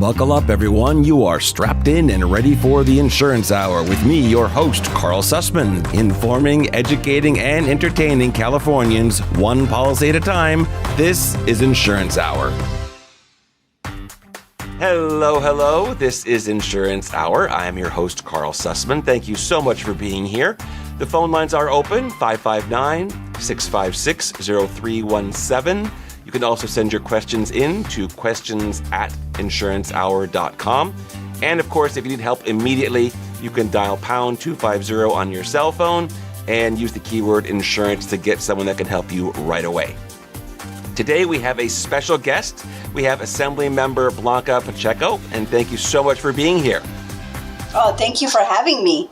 Buckle up, everyone. You are strapped in and ready for the Insurance Hour with me, your host, Karl Susman, informing, educating, and entertaining Californians one policy at a time. This is Insurance Hour. Hello. This is Insurance Hour. I am your host, Karl Susman. Thank you so much for being here. The phone lines are open, 559-656-0317. You can also send your questions in to questions@insurancehour.com. And of course, if you need help immediately, you can dial pound 250 on your cell phone and use the keyword insurance to get someone that can help you right away. Today, we have a special guest. We have Assemblymember Blanca Pacheco, and thank you so much for being here. Oh, thank you for having me.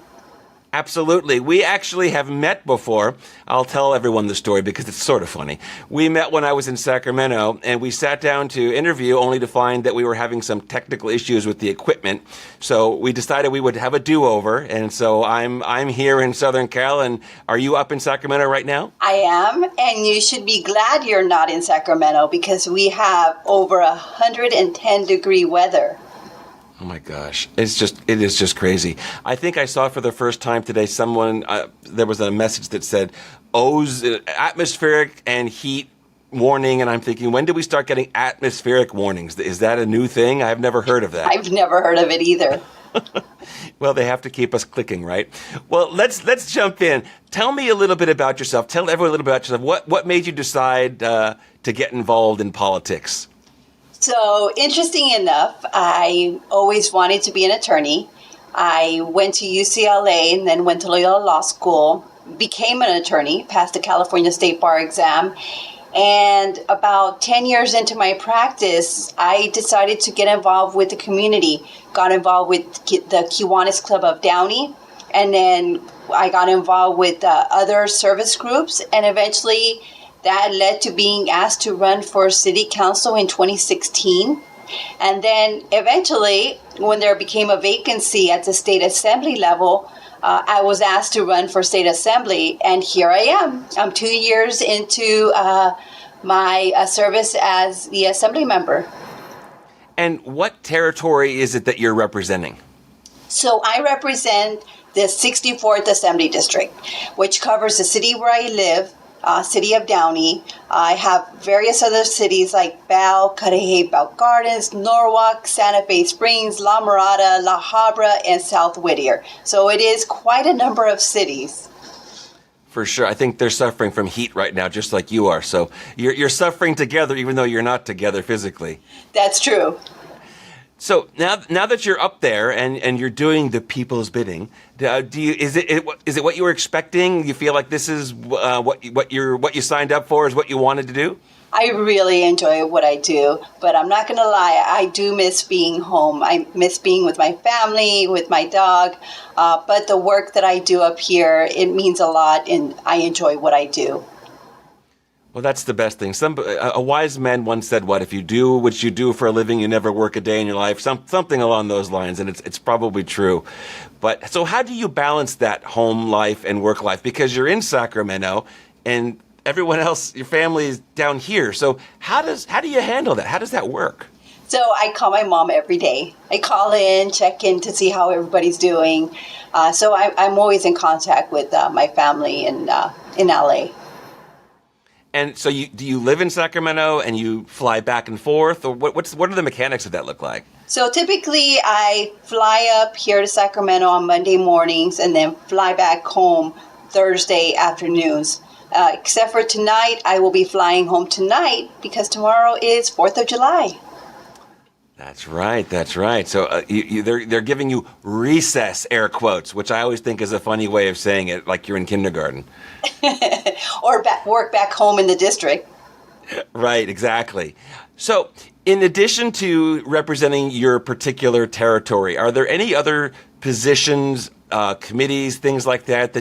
Absolutely. We actually have met before. I'll tell everyone the story because it's sort of funny. We met when I was in Sacramento, and we sat down to interview only to find that we were having some technical issues with the equipment. So we decided we would have a do-over, and so I'm here in Southern Cal. And are you up in Sacramento right now? I am, and you should be glad you're not in Sacramento because we have over 110-degree weather. Oh my gosh, it is just crazy. I think I saw for the first time today there was a message that said atmospheric and heat warning, and I'm thinking, when did we start getting atmospheric warnings? Is that a new thing? I've never heard of that. I've never heard of it either. Well, they have to keep us clicking, right? Well, let's jump in. Tell me a little bit about yourself. Tell everyone a little bit about yourself. What made you decide to get involved in politics? So, interesting enough, I always wanted to be an attorney. I went to UCLA and then went to Loyola Law School, became an attorney, passed the California State Bar exam. And about 10 years into my practice, I decided to get involved with the community, got involved with the Kiwanis Club of Downey, and then I got involved with other service groups, and eventually that led to being asked to run for city council in 2016. And then eventually, when there became a vacancy at the state assembly level, I was asked to run for state assembly. And here I am. I'm 2 years into my service as the assembly member. And what territory is it that you're representing? So I represent the 64th Assembly District, which covers the city where I live, city of Downey. I have various other cities like Bell, Cudahy, Bell Gardens, Norwalk, Santa Fe Springs, La Mirada, La Habra, and South Whittier. So it is quite a number of cities. For sure. I think they're suffering from heat right now, just like you are. So you're suffering together, even though you're not together physically. That's true. So now that you're up there and you're doing the people's bidding, is it what you were expecting? You feel like this is what you signed up for, is what you wanted to do? I really enjoy what I do, but I'm not going to lie, I do miss being home. I miss being with my family, with my dog, but the work that I do up here, it means a lot, and I enjoy what I do. Well, that's the best thing. A wise man once said, "What if you do what you do for a living, you never work a day in your life?" Something along those lines, and it's probably true. But so, how do you balance that home life and work life? Because you're in Sacramento, and everyone else, your family is down here. So, how do you handle that? How does that work? So I call my mom every day. I call in, check in to see how everybody's doing. So I'm always in contact with my family in LA. And so do you live in Sacramento and you fly back and forth, or what are the mechanics of that look like? So typically I fly up here to Sacramento on Monday mornings and then fly back home Thursday afternoons. Except for tonight, I will be flying home tonight because tomorrow is 4th of July. That's right. So they're giving you recess, air quotes, which I always think is a funny way of saying it, like you're in kindergarten. Or work back home in the district. Right, exactly. So in addition to representing your particular territory, are there any other positions, committees, things like that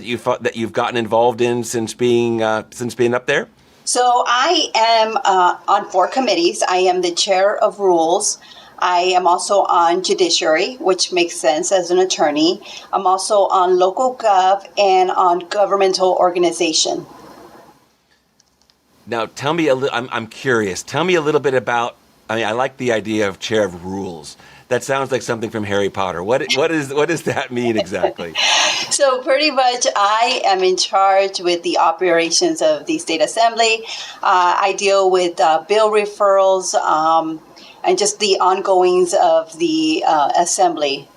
you've gotten involved in since being up there? So I am on 4 committees. I am the chair of rules. I am also on judiciary, which makes sense as an attorney. I'm also on local gov and on governmental organization. Now, I'm curious. Tell me a little bit about, I like the idea of chair of rules. That sounds like something from Harry Potter. What does that mean exactly? So pretty much I am in charge with the operations of the state assembly. I deal with bill referrals and just the ongoings of the assembly.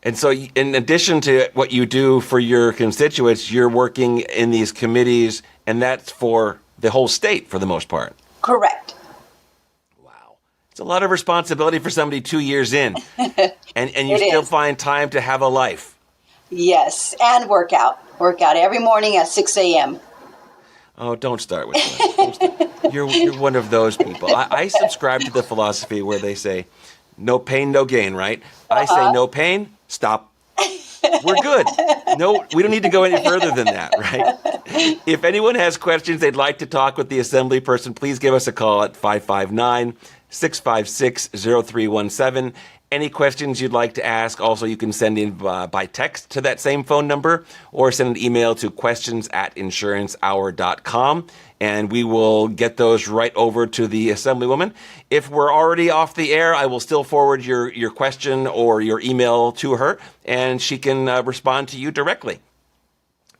And so in addition to what you do for your constituents, you're working in these committees, and that's for the whole state for the most part. Correct. Wow. It's a lot of responsibility for somebody 2 years in. And you still find time to have a life. Yes, and work out every morning at 6 a.m. Oh, don't start with that. You're one of those people. I subscribe to the philosophy where they say, no pain, no gain, right? I say no pain, stop. We're good. No, we don't need to go any further than that, right? If anyone has questions they'd like to talk with the assembly person, please give us a call at 559-656-0317. Any questions you'd like to ask, also you can send in by text to that same phone number or send an email to questions@insurancehour.com, and we will get those right over to the Assemblywoman. If we're already off the air, I will still forward your question or your email to her, and she can respond to you directly.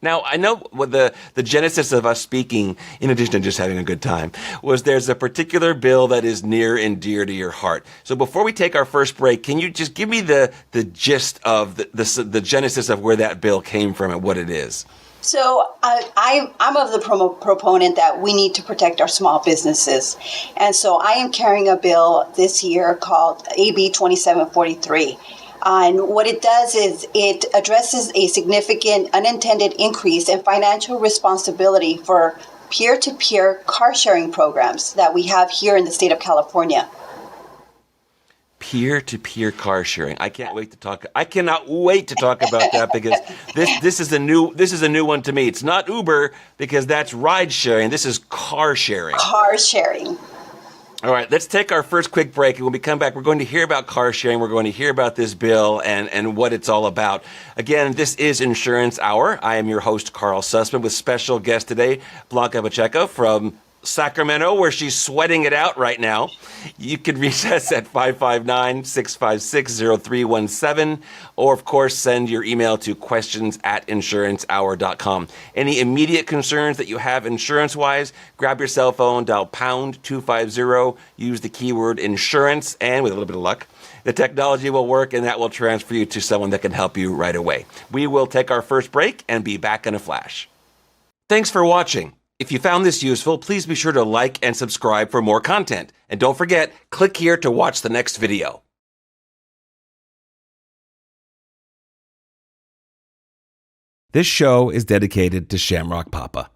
Now, I know what the genesis of us speaking, in addition to just having a good time, was there's a particular bill that is near and dear to your heart. So before we take our first break, can you just give me the gist of the genesis of where that bill came from and what it is? So I'm of the proponent that we need to protect our small businesses. And so I am carrying a bill this year called AB 2743. And what it does is it addresses a significant unintended increase in financial responsibility for peer-to-peer car sharing programs that we have here in the state of California. Peer-to-peer car sharing. I cannot wait to talk about that because this is a new one to me. It's not Uber because that's ride sharing. This is car sharing. Car sharing. All right, let's take our first quick break, and when we come back, we're going to hear about car sharing. We're going to hear about this bill and what it's all about. Again, this is Insurance Hour. I am your host, Karl Susman, with special guest today, Blanca Pacheco from Sacramento, where she's sweating it out right now. You can reach us at 559-656-0317, or of course, send your email to questions@insurancehour.com. Any immediate concerns that you have insurance-wise, grab your cell phone, dial pound 250, use the keyword insurance, and with a little bit of luck, the technology will work and that will transfer you to someone that can help you right away. We will take our first break and be back in a flash. Thanks for watching. If you found this useful, please be sure to like and subscribe for more content. And don't forget, click here to watch the next video. This show is dedicated to Shamrock Papa.